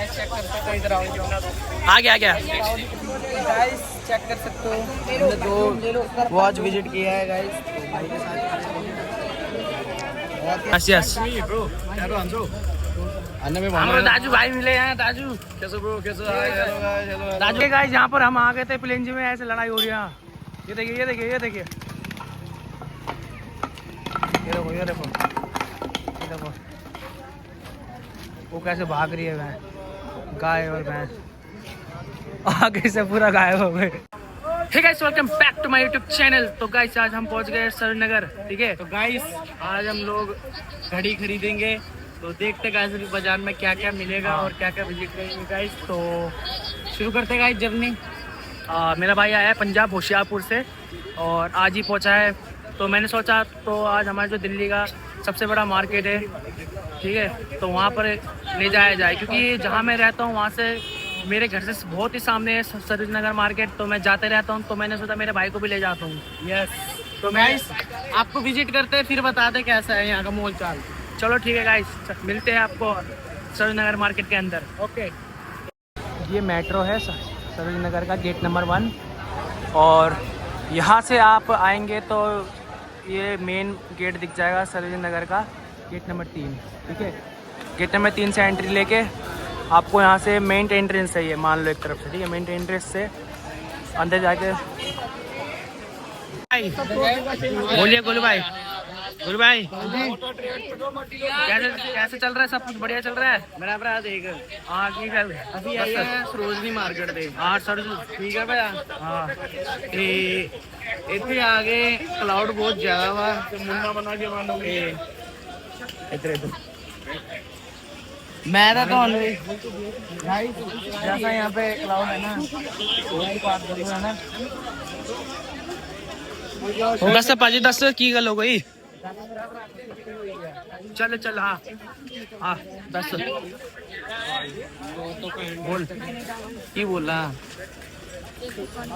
Check कर सकते हो, इधर आओ। आ गया गाइस चेक कर सकते हो, हमने 2 वॉच विजिट किया है गाइस, तो भाई के साथ। यस हमारे दाजू भाई मिले हैं। दाजू कैसे ब्रो, कैसे? हाय, हेलो गाइस, हेलो। दाजू गाइस यहाँ पर हम आ गए थे प्लेन जी में, ऐसे लड़ाई हो रही है। ये देखिए ये देखिए ये देखिए, ये देखो ये देखो ये देखो, वो कैसे भाग रही है भैंस, गाय और भैंस आगे से पूरा गायब हो गए। ठीक है, welcome back to my YouTube channel. तो गाइस आज हम पहुंच गए श्रीनगर। ठीक है, तो गाइस आज हम लोग घड़ी खरीदेंगे, तो देखते गाइस अभी बाजार में क्या क्या मिलेगा और क्या क्या विजिट करेंगे गाइस। तो शुरू करते हैं गाइस जर्नी। मेरा भाई आया है पंजाब होशियारपुर से और आज ही पहुंचा है, तो मैंने सोचा तो आज हमारे जो दिल्ली का सबसे बड़ा मार्केट है, ठीक है, तो वहाँ पर ले जाया जाए, क्योंकि जहाँ मैं रहता हूँ वहाँ से मेरे घर से बहुत ही सामने है सरोज नगर मार्केट, तो मैं जाते रहता हूँ, तो मैंने सोचा मेरे भाई को भी ले जाता हूँ। यस, तो गाइस आपको विजिट करते हैं, फिर बताते कैसा है यहाँ का मोल चाल। चलो ठीक है गाइस, मिलते हैं आपको सरोज नगर मार्केट के अंदर। ओके। ये मेट्रो है सरोज नगर का गेट नंबर 1, और यहाँ से आप आएंगे तो ये मेन गेट दिख जाएगा सरोज नगर का, गेट नंबर 3। ठीक है, गेट नंबर 3 से एंट्री लेके आपको यहाँ से मेन एंट्रेंस है, ये मान लो एक तरफ से। ठीक है, मेन एंट्रेंस से अंदर जाके बोलिए गोलू भाई। गुरु भाई कैसे चल रहा है? सब कुछ बढ़िया चल रहा है मेरा भरा देख। हाँ ठीक है, अभी आई है सरोजनी मार्केट दे। हाँ सर ठीक है भैया। हाँ ਤੇ ਇੱਥੇ ਆ ਗਏ ਕਲਾउड बहुत ज्यादा वा, ਤੇ ਮੁੰਨਾ ਬਣਾ ਕੇ ਮਾਨੋਗੇ ਇੱਧਰ ਇੱਧਰ। मैं तो भाई जैसा यहाँ पे क्लाउड है ना, वही बात करूँ है ना। दस पाजी 10 की गल हो गई। चल चल हाँ हाँ 10 बोल की बोला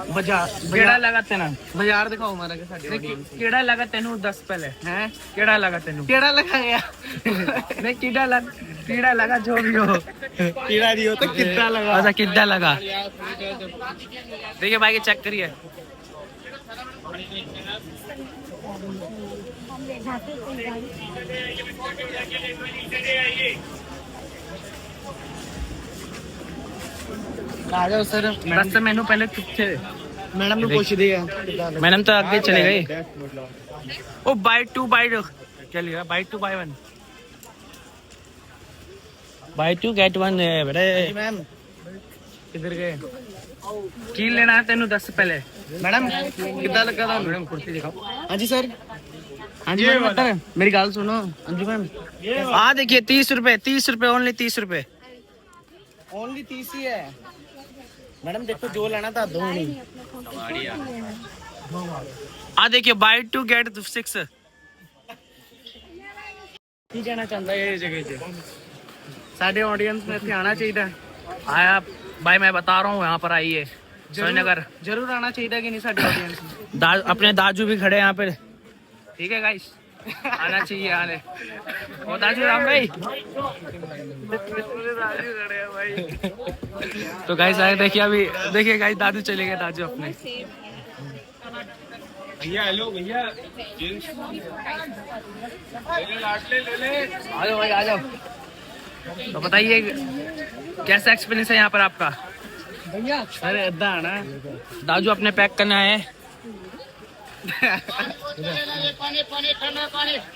बाजार केड़ा लगा तेना? बाजार दिखाओ मारा के साडे ऑडियंस। केड़ा लगा तेनू 10 पहले हैं? केड़ा लगा तेनू? केड़ा लगा गया? नहीं कीड़ा लगा जो भी हो, कीड़ा नहीं हो तो कितना लगा? अच्छा कितना लगा? देखिए भाई के चेक करिए। आ जाओ सर। बस मैनू पहले पीछे मैडम ने पूछ दिया। मैडम तो आगे चले गए। ओ बाय 2 बाय क्या लिया? बाय 2 बाय 1 बाय 2 गेट 1 है बेटे। मैम किधर गए? की लेना है तेनू 10 पहले? मैडम कितना लगा था? मैडम कुर्सी दिखाओ। हाँ जी सर। हाँ जी मैम, मेरी गल सुनो। अंजू मैम हाँ देखिए 30 रुपए ओनली 30 रुपए। ओनली 30 ही है मैडम। देखो जो लेना था दो नहीं। हाँ देखिए बाय 2 गेट 6। की कहना चाहता है ये जगह से? साढ़े ऑडियंस में इतने आना चाहिए। आया भाई, मैं बता रहा हूँ यहाँ पर आइए श्रीनगर। जरूर आना चाहिए कि नहीं साढ़े ऑडियंस में? अपने दाजू भी खड़े हैं यहाँ पे। ठीक है गाइस, आना चाहिए आने। ओ दाजू राम भाई। तो गाइस आए देखिए, अभी देखिए गाइस दादू चले गए, दाजू अपने। भैया हेलो भैया, आ जाओ भाई आ जाओ। तो बताइए कैसा एक्सपीरियंस है यहाँ पर आपका? भैया अरे अद्धा आना दाजू अपने पैक करना है।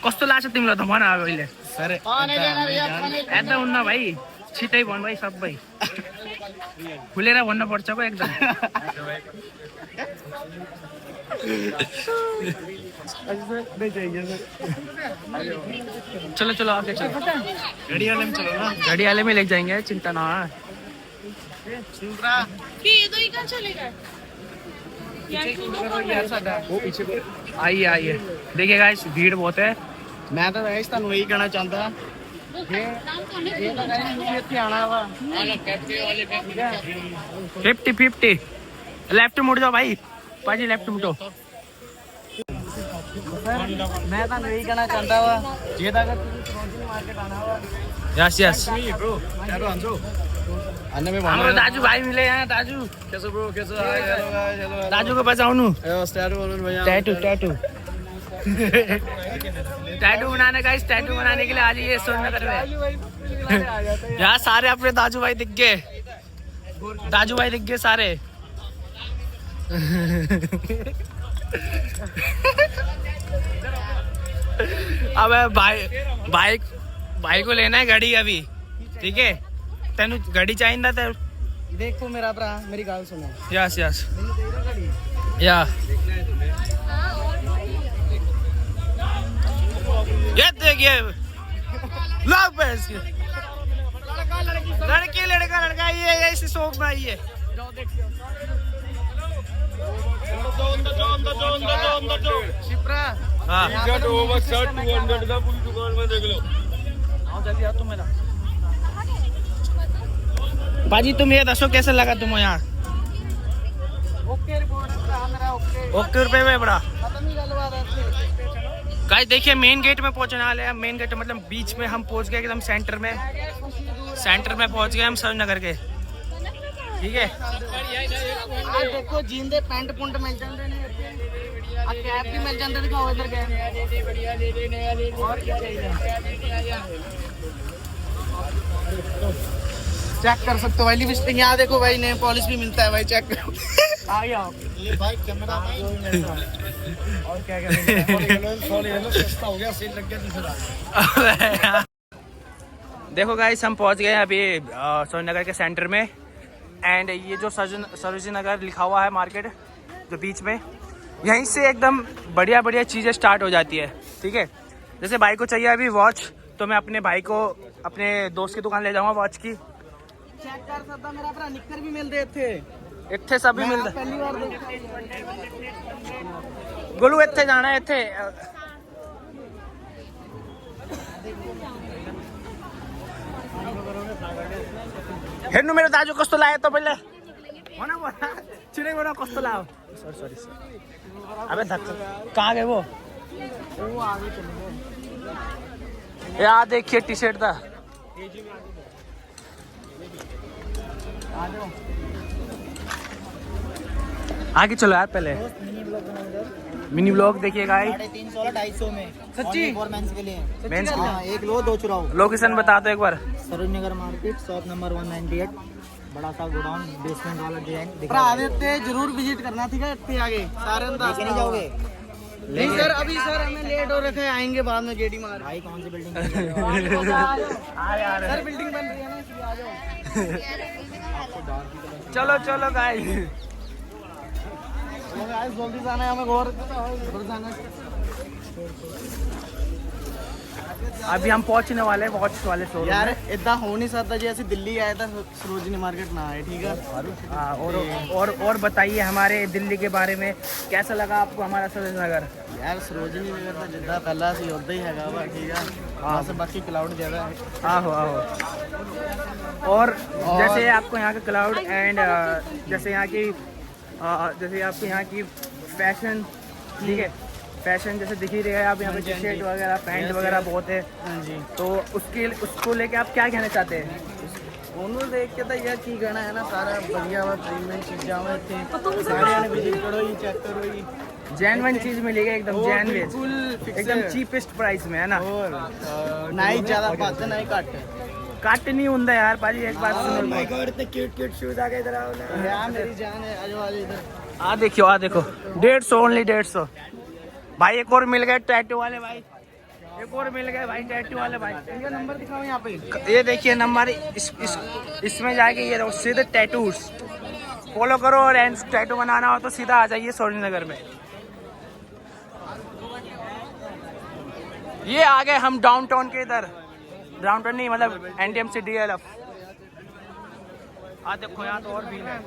कस्तो लाग्छ तिमीलाई त भन अहिले? सर एकदम हुन्न भाइ, छिटै भन भाइ, सबै खुलेर भन्नु पर्छ पो एकदम। चलो चलो आगे चलो, गाड़ी वाले में चलो ना। गाड़ी वाले में ले जाएंगे, चिंता ना। वो पीछे आइए आइए, देखिए गाइस भीड़ बहुत है। मैं तो वैसे ਤੁਹਾਨੂੰ ਇਹੀ ਕਹਿਣਾ ਚਾਹੁੰਦਾ ये तो गाइस ਇੱਥੇ ਆਣਾ ਵਾ 50-50 लेफ्ट मुड़ जाओ भाई, पाजी लेफ्ट मुड़ो। मैं ਤੁਹਾਨੂੰ ਇਹੀ ਕਹਿਣਾ ਚਾਹੁੰਦਾ ਵਾ ਜੇ ਤਾਂ ਅਗਰ ਤੁਸੀਂ ਸਰੋਜਨੀ ਮਾਰਕੀਟ ਆਣਾ ਵਾ यस यस हाम्रो दाजु भाइ मिले यहाँ दाजु दाजुको बचाउनु टैटू टैटू टैटू बनाने का इस टैटू बनाने के लिए आज ये सोननगर में यहाँ सारे अपने दाजू भाई दिख गए सारे अब भाई को लेना है घड़ी अभी, ठीक है? तेनू घड़ी चाहिए था। देखो मेरा भरा मेरी गाल सुनो। यस यस या ये देखिए लड़का ये ऐसे शौक में आई है। शिप्रा हाँ बाजी तुम ये दसो कैसे लगा तुम यहाँ? ओके रुपए में बड़ा गाइस देखिए मेन गेट में पहुंचने वाले हैं। मेन गेट मतलब बीच में हम पहुंच गए एकदम सेंटर में पहुंच गए हम सरनगर के, ठीक है? देखो जींदे पैंट पुंट मिल जाते ने आ कैप भी मिल जाते दिखाओ इधर के और क्या चाहिए चेक कर सकते हो भाई लिपस्टिक यहाँ देखो भाई नेल पॉलिश भी मिलता है भाई चेक करो आ गया ये भाई कैमरा और क्या सस्ता हो गया सेल लग गया 30,000। देखो गाइस हम पहुंच गए अभी सरनगर के सेंटर में एंड ये जो सरोजिनी नगर लिखा हुआ है मार्केट जो बीच में, यहीं से एकदम बढ़िया चीज़ें स्टार्ट हो जाती है, ठीक है? जैसे भाई को चाहिए अभी वॉच, तो मैं अपने भाई को अपने दोस्त की दुकान ले जाऊंगा वॉच की। चेक कर सकता मेरा भरा निक्कर भी मिल रहे थे इतने सब भी मिलते पहली बार देखा गोलू इतने जाना है इतने हेर्नु मेरो दाजु कस्तो लाग्यो तपाईँले भन चिने बोला कस्तो लाग्यो? सरी अबे धक्का कहाँ गए वो आगे चले गए यार देखिए टी शर्ट था आगे चलो यार पहले मिनी ब्लॉग देखिए गाइस 350 250 में सच्ची मेंस के लिए मेंस के लिए एक लो दो चुराओ। लोकेशन बता दो एक बार। सरोजिनी नगर मार्केट शॉप नंबर 198 बड़ा सा गोडाउन बेसमेंट वाला डिजाइन दिखा जरूर विजिट करना, ठीक है? इतने आगे सारे अंदाज नहीं जाओगे नहीं सर अभी सर हमें लेट हो रखा है आएंगे बाद में गेडी मार भाई कौन सी बिल्डिंग सर बिल्डिंग बन रही है ना इसलिए आ जाओ। चलो गाइस जल्दी जाना है हमें और जाना है। अभी हम पहुंचने वाले हैं वॉच वाले शोरूम यार इतना हो नहीं सकता जैसे दिल्ली आया था सरोजिनी मार्केट ना आए, ठीक है? और बताइए हमारे दिल्ली के बारे में कैसा लगा आपको हमारा सरोजिनी नगर? यार सरोजिनी नगर तो जिद्दा पहला सी उदा ही हैगा वा, ठीक है? हाँ से बाकी क्लाउड ज़्यादा है। आहो और जैसे आपको यहाँ का क्लाउड एंड जैसे आपको यहाँ की फैशन, ठीक है? फैशन जैसे दिख ही रहा है, आप यहाँ पे टी शर्ट वगैरह पैंट वगैरह बहुत है जी। तो उसको लेके आप क्या कहना चाहते हैं? ਉਹਨੂੰ ਦੇਖ ਕੇ ਤਾਂ ਯਾਰ ਕੀ ਕਹਿਣਾ ਹੈ ਨਾ ਸਾਰਾ ਵਧੀਆ ਵਾ ਪ੍ਰੀਮੀਅਮ ਚੀਜ਼ਾਂ ਵਾ ਇੱਥੇ ਸਾਰਿਆਂ ਨੇ ਵਿਜ਼ਿਟ ਕਰੋ ਜੀ ਚੈੱਕ ਕਰੋ ਜੀ जेन्युइन चीज मिलेगी एकदम जेन्युइन बिल्कुल एकदम चीपेस्ट प्राइस में है ना और ना ही ज़्यादा बात है ना ही घट कट नहीं होता यार पाजी एक बात सुनो माय गॉड इतने क्यूट शूज आ गए इधर आओ ना यार मेरी जान है आज वाले इधर आ देखो 150 ओनली 150 भाई। एक और मिल गए टैटू वाले भाई, एक और मिल गए भाई टैटू वाले भाई। इनका नंबर दिखाओ यहाँ पे, ये देखिए नंबर इसमें जाके ये देखो सीधे टैटूज फॉलो करो और टैटू बनाना हो तो सीधा आ जाइए सरोजिनी नगर में। ये आ गए हम डाउनटाउन के इधर, डाउनटाउन नहीं मतलब NTMC DLF। देखो यहाँ तो और भी है।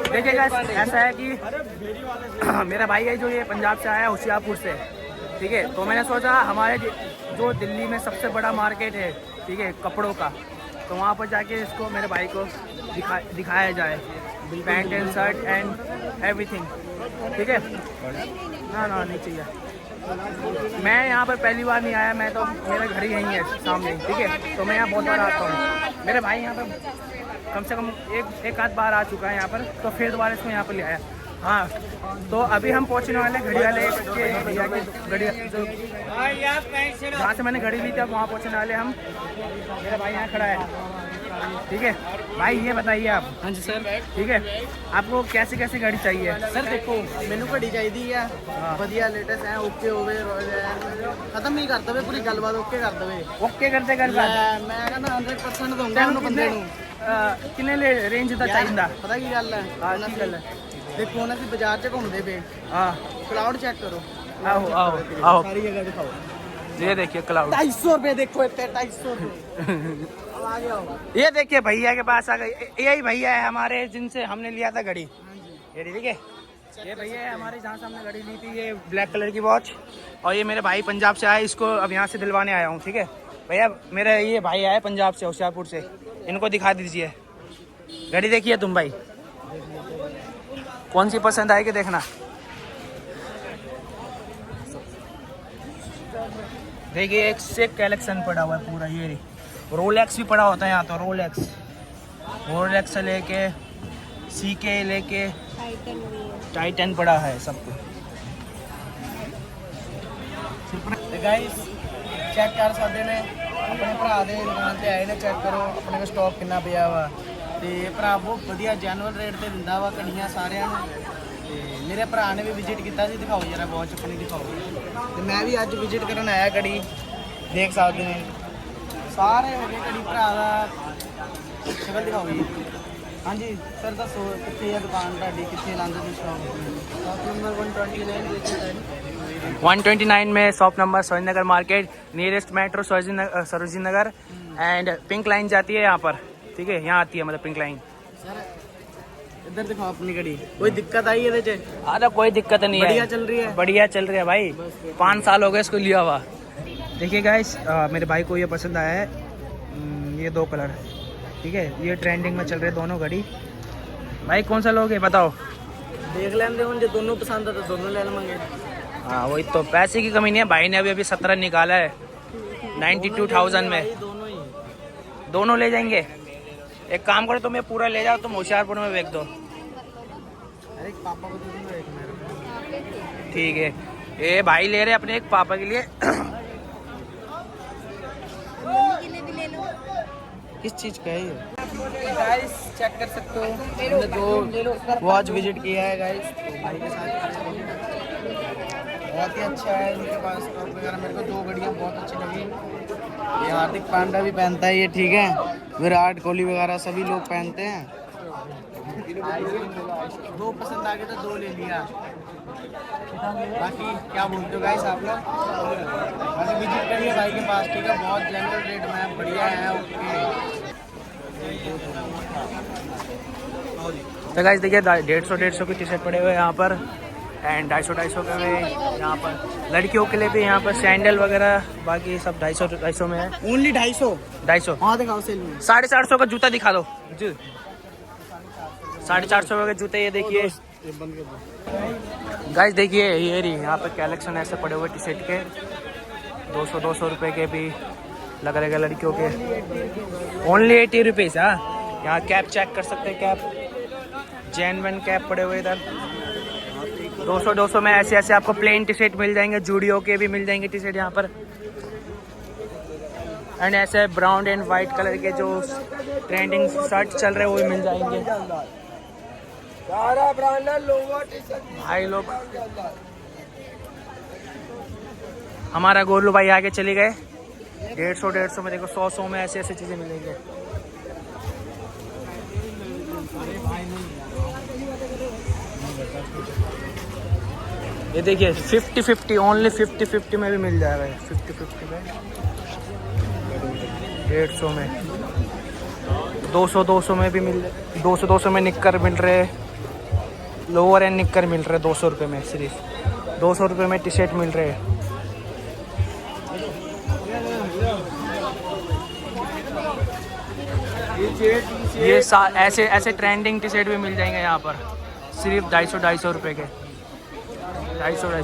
देखिएगा ऐसा है कि मेरा भाई है जो ये पंजाब से आया होशियारपुर से, ठीक है? तो मैंने सोचा हमारे जो दिल्ली में सबसे बड़ा मार्केट है, ठीक है, कपड़ों का, तो वहाँ पर जाके इसको मेरे भाई को दिखाया जाए pant and shirt and everything, ठीक है? ना नहीं चाहिए मैं यहाँ पर पहली बार नहीं आया, मैं तो मेरा घर ही यहीं है सामने, ठीक है। तो मैं यहाँ बहुत बार आता हूँ, मेरे भाई यहाँ पर कम से कम एक आध बार आ चुका है यहाँ पर, तो फिर दोबारा इसको यहाँ पर ले आया। हाँ, तो अभी हम पहुँचने वाले घड़ी वाले के भैया की घड़ी, जहाँ से मैंने घड़ी ली थी वहाँ पहुँचने वाले हम। मेरा भाई यहाँ खड़ा है, ठीक है। भाई ये बताइए आप। हाँ जी सर। ठीक है, आपको कैसी कैसी गाड़ी चाहिए? सर देखो मैनू घड़ी चाहिए है बढ़िया लेटेस्ट है, ओके होवे खत्म नहीं कर दवे, पूरी गलबात ओके कर दवे। ओके करते कर मैं कहना 100% दूंगा ਉਹਨੂੰ ਬੰਦੇ ਨੂੰ। ਕਿੰਨੇ ਰੇਂਜ ਦਾ ਚਾਹੀਦਾ? ਪਤਾ ਕੀ ਗੱਲ ਹੈ? ਹਾਂ ਕੀ ਗੱਲ ਹੈ? ਦੇਖੋ ਉਹਨਾਂ ਦੀ ਬਾਜ਼ਾਰ 'ਚ ਘੁੰਮਦੇ ਪਏ, हाँ क्लाउड चेक करो। आओ आओ आओ, सारी जगह दिखाओ। ये देखिए क्लाउड। 250 रुपए देखो, इतने 250 रुपए। अब आ गया होगा। ये देखिए भैया के पास आ गए, यही भैया है हमारे जिनसे हमने लिया था घड़ी। ये ठीक है, ये भैया है हमारे जहाँ से हमने घड़ी ली थी, ये ब्लैक कलर की वॉच। और ये मेरे भाई पंजाब से आए, इसको अब यहाँ से दिलवाने आया हूँ, ठीक है भैया। मेरे ये भाई आए पंजाब से, होशियारपुर से, इनको दिखा दीजिए घड़ी। देखिए तुम भाई, कौन सी पसंद आएगी देखना। देखिए एक से कलेक्शन पड़ा हुआ है पूरा, ये रोलेक्स भी पड़ा होता है यहाँ, तो रोलेक्स से लेके सीके लेके टाइटन पड़ा है सब कुछ। गाइस चेक कर सकते ने, अपने भरा दे दुकान ते आए ने, चेक करो अपने को स्टॉक कितना पिया वा। ते भरा बहुत बढ़िया जैनुअल रेट ते दिंदा वा घड़ियां सारियां नूं। ते मेरे भरा ने भी विजिट किया सी, दिखाओ जरा वॉच अपनी दिखाओ। ते मैं भी अज विजिट करन आया घड़ी, देख सकते हैं सारे हो गए घड़ी भरा दा। शक्ल दिखाओ जी। हाँ जी सर दसो कितने है दुकान ताड़ी, कितने लांदे तुसीं शॉप? शॉप नंबर 129 129 में shop number, Sarojini Nagar market, nearest metro Sarojini Nagar and pink line जाती है यहाँ पर, ठीक है। यहाँ आती है मतलब पिंक लाइन। सर इधर दिखाओ अपनी घड़ी, कोई दिक्कत आई है? अरे कोई दिक्कत नहीं है, बढ़िया चल रही है, बढ़िया चल रही है भाई। 5 साल हो गए इसको लिया हुआ। देखिए गाइस, मेरे भाई को ये पसंद आया है, ये 2 कलर, ठीक है। ये ट्रेंडिंग में चल रहे दोनों घड़ी। भाई कौन सा लोगे बताओ? देख लेंगे हूँ, जो दोनों पसंद है तो दोनों ले लेंगे। हाँ वही तो, पैसे की कमी नहीं है। भाई ने अभी 17 निकाला है 92,000 में, दोनों ले जाएंगे। एक काम करो, तुम्हें पूरा ले जाओ, तुम होशियारपुर में बेच दो। अरे पापा को दे दूंगा एक मेरे। ठीक है, ये भाई ले रहे अपने एक पापा के लिए। किस चीज़ का है ये? गाइस चेक कर सकते हो, हमने 2 वॉच विजिट किया है गाइस, तो भाई के साथ बहुत ही अच्छा है इनके पास स्टॉक वगैरह। मेरे को 2 घड़ियाँ बहुत अच्छी लगी। ये हार्दिक पांड्या भी पहनता है ये, ठीक है। विराट कोहली वगैरह सभी लोग पहनते हैं। 2 पसंद आ गए तो 2 ले लिया। बाकी क्या बोलते हो गाइस आप लोग? बाकी विजिट करिए भाई के पास, ठीक है। बहुत जनरल रेट में बढ़िया है, ओके। तो गाइस देखिए 150 की टी शर्ट पड़े हुए हैं यहाँ पर, एंड 250 के हुए यहाँ पर। लड़कियों के लिए भी यहाँ पर सैंडल वगैरह, बाकी सब 250 में है। ओनली 250? हाँ दिखाओ सेल में। 450 का जूता दिखा दो जी। 450 के जूते ये देखिए गाइस। देखिए ये रही यहाँ पर कलेक्शन ऐसे पड़े हुए टी शर्ट के, 200 रुपए के भी लग रहे लड़कियों के। Only 80 rupees. हाँ, यहाँ कैप चेक कर सकते हैं, कैप जेनवन कैप पड़े हुए इधर। 200 में ऐसे आपको प्लेन टी शर्ट मिल जाएंगे, जूडियो के भी मिल जाएंगे टी शर्ट यहाँ पर। एंड ऐसे ब्राउन एंड वाइट कलर के जो ट्रेंडिंग शर्ट चल रहे हैं वो भी मिल जाएंगे। भाई लोग, हमारा गोलू भाई आगे चले गए। 150 में देखो, 100 में ऐसे चीजें मिलेंगी। ये देखिए 50-50, ओनली 50-50 में भी मिल जाएगा। 50-50 में 150 में, 200 में भी मिल, 200 में निक्कर मिल रहे, लोअर एंड निक्कर मिल रहे 200 रुपये में। सिर्फ 200 रुपये में टी शर्ट मिल रहे हैं। ये ऐसे ट्रेंडिंग टी शर्ट भी मिल जाएंगे यहाँ पर, सिर्फ 250 रुपये के। 250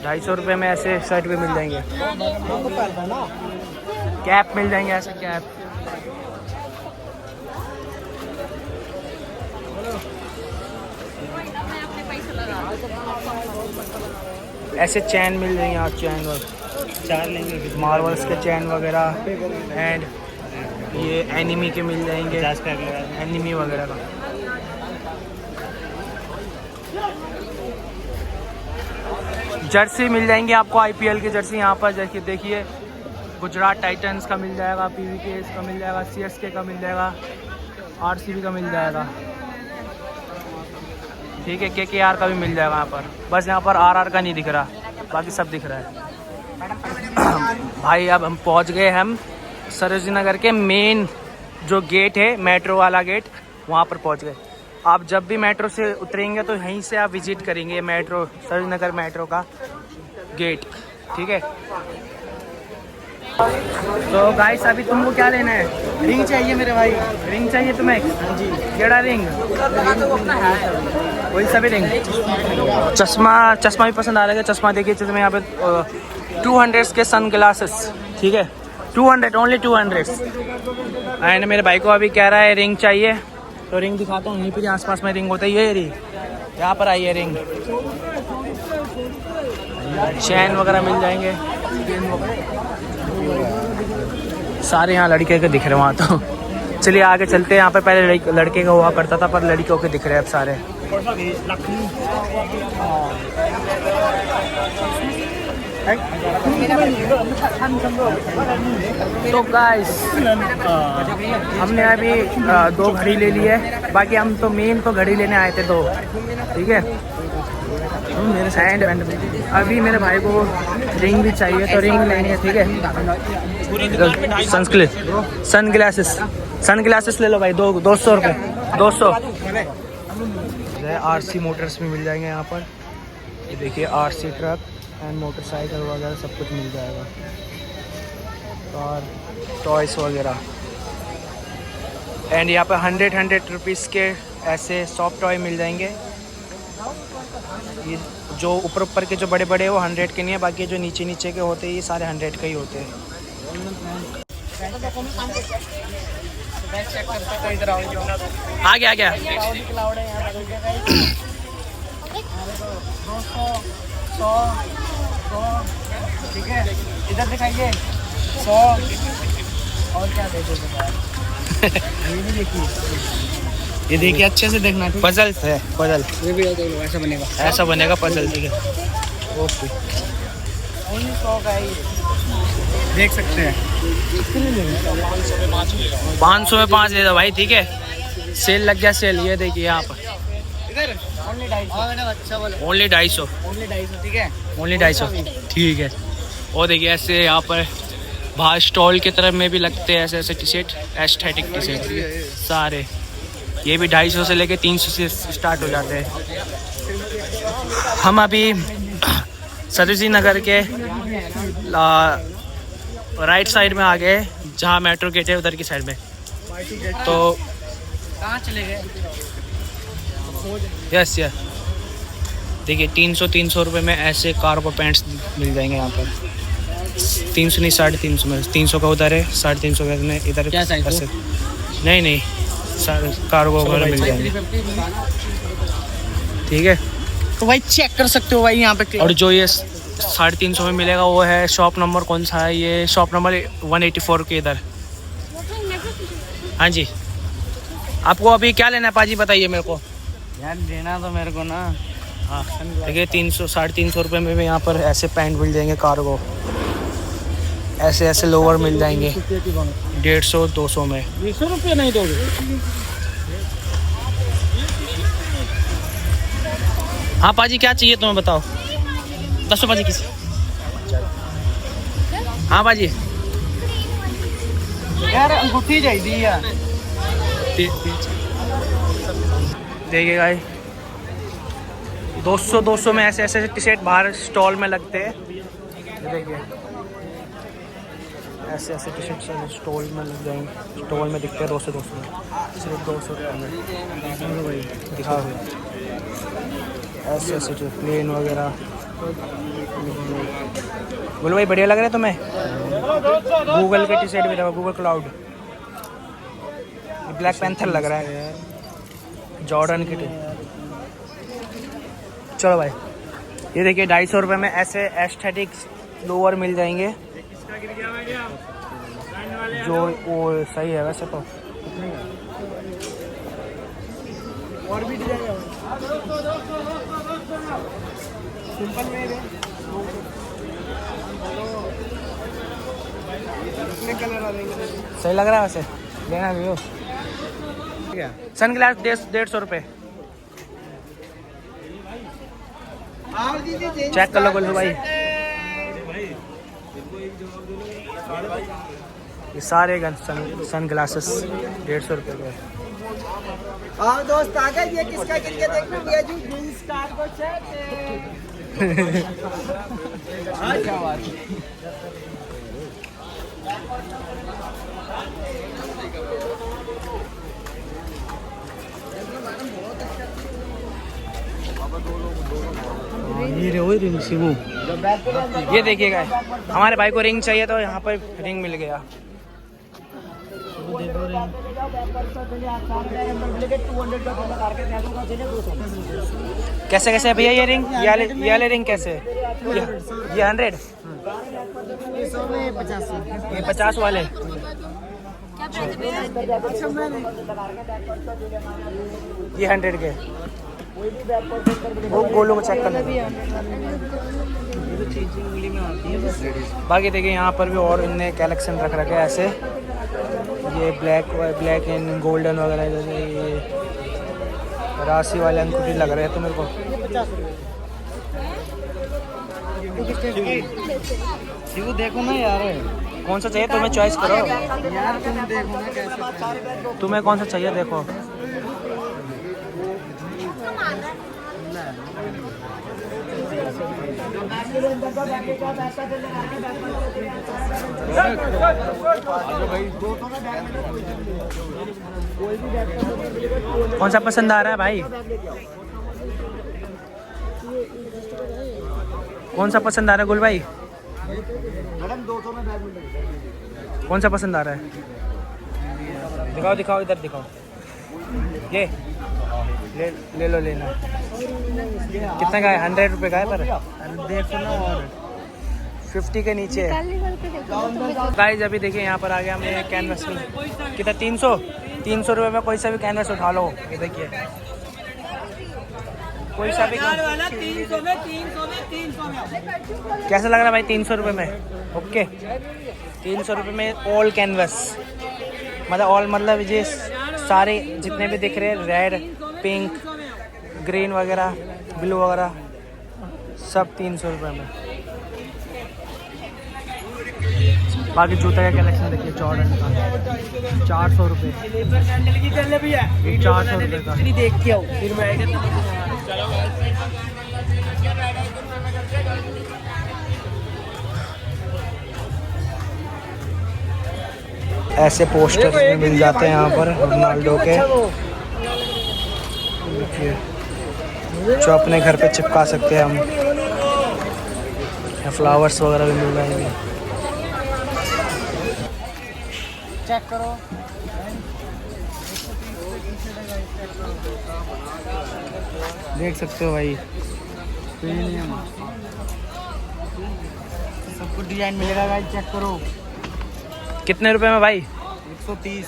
250 रुपये में ऐसे शर्ट भी मिल जाएंगे। कैप मिल जाएंगे ऐसे कैप। ऐसे चैन मिल जाएंगे आप, चैन वगैरह मार्वल्स के चैन वगैरह। एंड ये एनिमी के मिल जाएंगे, एनिमी वगैरह का। जर्सी मिल जाएंगे आपको, आईपीएल की जर्सी यहाँ पर देखिए गुजरात टाइटंस का मिल जाएगा, पीवीके का मिल जाएगा, सीएसके का मिल जाएगा, आरसीबी का मिल जाएगा, ठीक है, केकेआर का भी मिल जाएगा यहाँ पर। बस यहाँ पर आरआर का नहीं दिख रहा, बाकी सब दिख रहा है। भाई अब हम पहुँच गए हम सरोजनी नगर के मेन जो गेट है, मेट्रो वाला गेट, वहाँ पर पहुँच गए। आप जब भी मेट्रो से उतरेंगे तो यहीं से आप विजिट करेंगे मेट्रो, सरोजनी नगर मेट्रो का गेट, ठीक है। तो गाइस अभी तुमको क्या लेना है? रिंग चाहिए मेरे भाई। रिंग चाहिए तुम्हें? हाँ जी। केड़ा रिंग? वही सभी रिंग। चश्मा भी पसंद आ रहा है। चश्मा देखिए तुम्हें यहाँ पे 200 के सन ग्लासेस, ठीक है, 200 ओनली 200। एंड मेरे भाई को अभी कह रहा है रिंग चाहिए, तो रिंग दिखाता हूँ। यहीं पर आसपास में रिंग होता है, ये रिंग यहाँ पर आई है रिंग। चैन वगैरह मिल जाएंगे सारे, यहाँ लड़के के दिख रहे हैं वहाँ तो। चलिए आगे चलते हैं। यहाँ पे पहले लड़के का हुआ करता था, पर लड़कियों के दिख रहे हैं अब सारे। तो गाइस हमने अभी 2 घड़ी ले ली है, बाकी हम तो मेन तो घड़ी लेने आए थे 2, ठीक है। मेरे साइड अभी मेरे भाई को रिंग भी चाहिए, तो रिंग लेंगे, ठीक है। सन ग्लासेस ले लो भाई, 200 रुपये, 200। आरसी मोटर्स भी मिल जाएंगे यहाँ पर, ये देखिए आरसी ट्रक एंड मोटरसाइकिल वगैरह सब कुछ मिल जाएगा, और टॉयस वगैरह। एंड यहाँ पर 100 रुपीज़ के ऐसे सॉफ्ट टॉय मिल जाएंगे। ये जो ऊपर के जो बड़े बड़े वो 100 के नहीं है, बाकी जो नीचे नीचे के होते हैं ये सारे 100 के ही होते हैं। आ गया ठीक है, इधर दिखाइए 100 और क्या दे दो। ये देखिए अच्छे से देखना, पजल है, पजल ये भी ऐसा बनेगा पजल, ठीक है। ओके, 100 का ही देख सकते हैं। 500 में 5 दे दो भाई, ठीक है। सेल लग गया, सेल, ये देखिए यहाँ पर इधर ओनली 250, ठीक है, ओनली 250, ठीक है। और देखिए ऐसे यहाँ पर बाहर स्टॉल की तरफ में भी लगते हैं ऐसे T shirt, aesthetic T shirt सारे। ये भी 250 से लेके 300 से स्टार्ट हो जाते हैं। हम अभी सरोजनी नगर के राइट साइड में आ गए, जहाँ मेट्रो गेट है उधर की साइड में। तो कहाँ चले गए? यस देखिए 300 रुपये में ऐसे कार्गो पैंट्स मिल जाएंगे यहाँ पर। 300 नहीं, 350 में। 300 का उधर है, 350 में इधर। क्या साइज ऐसे नहीं कार्गो वगैरह मिल जाएंगे, ठीक है। तो भाई चेक कर सकते हो भाई यहाँ पे। और जो ये 350 में मिलेगा वो है शॉप नंबर, कौन सा है ये? शॉप नंबर 184 के इधर। हाँ जी, आपको अभी क्या लेना है पाजी, बताइए मेरे को। यार देना तो मेरे को ना। हाँ देखिए 300 रुपये में भी यहाँ पर ऐसे पैंट मिल जाएंगे कार्गो, ऐसे लोअर मिल जाएंगे 150-200 में। 200 रुपये नहीं दोगे? हाँ पाजी क्या चाहिए तुम्हें बताओ, दसो पाजी किसी। हाँ पाजी यार अंगूठी चाहिए यार। देखिए गाइस 200 में ऐसे टी शर्ट बाहर स्टॉल में लगते हैं। देखिए ऐसे टी शर्ट स्टॉल में लग जाएंगे, स्टॉल में दिखते हैं 200 में, सिर्फ 200 रुपये में दिखा हुए। ऐसे जो प्लेन वगैरह बोलो भाई बढ़िया लग रहा है तुम्हें? गूगल के टी शर्ट भी देखो, गूगल क्लाउड, ब्लैक पैंथर लग रहा है, जॉर्डन की। चलो भाई, ये देखिए 250 रुपये में ऐसे एस्थेटिक्स लोअर मिल जाएंगे जो वो सही है वैसे तो। और भी डिजाइन सिंपल में कलर आ जाएंगे। सही लग रहा है वैसे, लेना भी हो। सनग्लास 150 रुपये। चेक कर लो गुल्लू भाई, ये सारे सन ग्लासेस 150 रुपये के। हाँ दोस्त आ गए, ये किसका गिर के देखना भैया जी, जींस कार्गो शर्ट। क्या बात है। ये देखिएगा, हमारे भाई को रिंग चाहिए तो यहाँ पर रिंग मिल गया। कैसे कैसे है भैया ये रिंग? ये वाले रिंग कैसे? ये 100, ये 50 वाले। ये 100 के। वो गोलों को चेक करना। बाकी देखिए यहाँ पर भी और इनने कलेक्शन रख रखे है ऐसे, ये ब्लैक एंड गोल्डन वगैरह, जैसे ये राशि वाले अंगूठी लग रहे हैं तो मेरे को। देखो ना यार, कौन सा चाहिए तुम्हें, चॉइस करो यार, तुम देखो ना कैसे, तुम्हें कौन सा चाहिए देखो। कौन सा पसंद आ रहा है भाई? कौन सा पसंद आ रहा है गुल भाई? कौन सा पसंद आ रहा है? दिखाओ दिखाओ, इधर दिखाओ। ये ले लो, लेना कितना का है? 100 रुपये का है, पर देखो ना, और 50 के नीचे है। गाइस अभी देखिए यहाँ पर आ गया हमने कैनवस में, कितना 300 रुपये में कोई सा भी कैनवस उठा लो। ये देखिए कोई सा भी, 300 में कैसा लग रहा है भाई? 300 रुपये में ओके। 300 रुपये में ऑल कैनवस, मतलब ऑल मतलब ये सारे जितने भी दिख रहे हैं, रेड, पिंक, ग्रीन वगैरह, ब्लू वगैरह, सब 300 रुपये में। बाकी जूते का कलेक्शन देखिए, जॉर्डन का 400 रुपये, 400 रुपये का। देख के आओ फिर मैं ऐसे पोस्टर्स भी मिल जाते हैं यहाँ पर रोनाल्डो के, देखिए जो अपने घर पे चिपका सकते हैं हम। फ्लावर्स वगैरह भी मिल जाएंगे, चेक करो। देख सकते हो भाई, सब कुछ डिजाइन मिलेगा भाई, चेक करो। कितने रुपए में भाई? 130।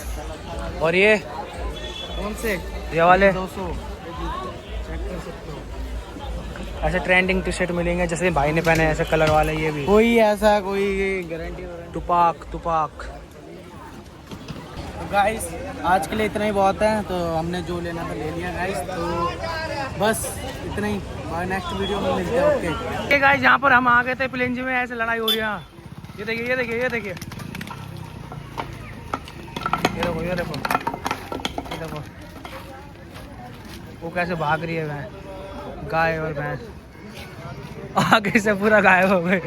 और ये कौन से? ये वाले 200। चेक कर सकते हो। ऐसे ट्रेंडिंग टी शर्ट मिलेंगे जैसे भाई ने पहने ऐसे कलर वाले, ये भी कोई ऐसा कोई गारंटी। तुपाक। तो गाइस आज के लिए इतना ही बहुत है, तो हमने जो लेना था ले लिया गाइस, तो बस इतना ही। नेक्स्ट वीडियो में मिलते हैं। ओके गाइस, यहाँ पर हम आ गए थे प्लेंजी में, ऐसे लड़ाई हो रही है। ये देखिए ये देखिए ये देखिए, ये देखो ये देखो ये देखो, वो कैसे भाग रही है गाय और भैंस, आगे से पूरा गायब हो गए।